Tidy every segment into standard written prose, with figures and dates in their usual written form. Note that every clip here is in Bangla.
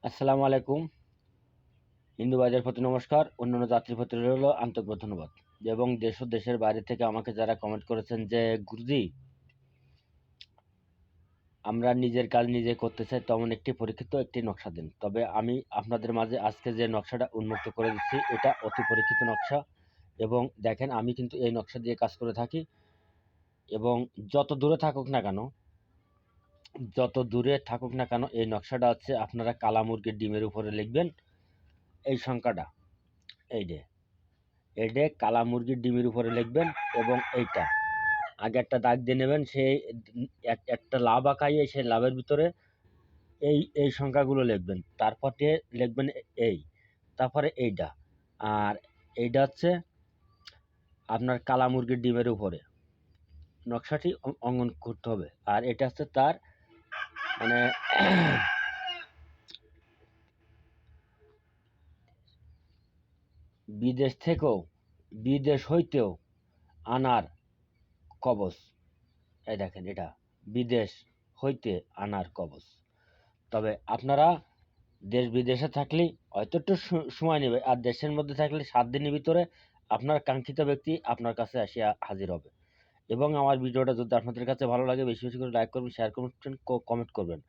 আসসালামু আলাইকুম। হিন্দু ভাইদের প্রতি নমস্কার। অন্যান্য জাতির প্রতি রইল আন্তরিক ধন্যবাদ। এবং দেশ ও দেশের বাইরে থেকে আমাকে যারা কমেন্ট করেছেন যে, "গুরুজি, আমরা নিজের কাজ নিজে করতে চাই, তেমন একটি পরীক্ষিত একটি নকশা দিন।" তবে আমি আপনাদের মাঝে আজকে যে নকশাটা উন্মুক্ত করে দিচ্ছি, এটা অতি পরীক্ষিত নকশা। এবং দেখেন, আমি কিন্তু এই নকশা দিয়ে কাজ করে থাকি। এবং যত দূরে থাকুক না কেন, এই নকশাটা হচ্ছে আপনারা কালা মুরগির ডিমের উপরে লিখবেন এই সংখ্যাটা, এই যে। এটা কালা মুরগির ডিমের উপরে লিখবেন এবং এইটা আগে একটা দাগ দিয়ে নেবেন। সেই একটা লাভ আঁকাইয়ে সেই লাভের ভিতরে এই সংখ্যাগুলো লিখবেন। তারপরে লিখবেন এই, তারপরে এইটা। আর এইটা হচ্ছে আপনার কালা মুরগির ডিমের উপরে নকশাটি অঙ্কন করতে হবে। আর এটা হচ্ছে তার মানে বিদেশ হইতেও আনার কবচ। এই দেখেন, এটা বিদেশ হইতে আনার কবচ। তবে আপনারা দেশ বিদেশে থাকলে হয়তো একটু সময় নেবে, আর দেশের মধ্যে থাকলে 7 দিনের ভিতরে আপনার কাঙ্ক্ষিত ব্যক্তি আপনার কাছে আসিয়া হাজির হবে। এবং আমার ভিডিওটা যদি আপনাদের কাছে ভালো লাগে, বেশি বেশি করে লাইক করবেন, শেয়ার করবেন, কমেন্ট করবেন।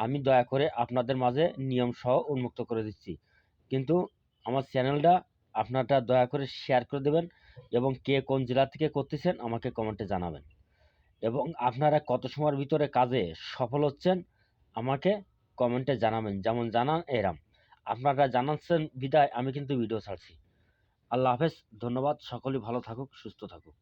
আমি দয়া করে আপনাদের মাঝে নিয়ম সহ উন্মুক্ত করে দিচ্ছি, কিন্তু আমার চ্যানেলটা আপনারা দয়া করে শেয়ার করে দেবেন এবং কে কোন জেলা থেকে করতেছেন আমাকে কমেন্টে জানাবেন। এবং আপনারা কত সময়ের ভিতরে কাজে সফল হচ্ছেন আমাকে কমেন্টে জানাবেন। যেমন জানান এরাম, আপনারা জানাচ্ছেন বিদায় আমি কিন্তু ভিডিও ছাড়ছি। আল্লাহ হাফেজ, ধন্যবাদ। সকলেই ভালো থাকুক, সুস্থ থাকুক।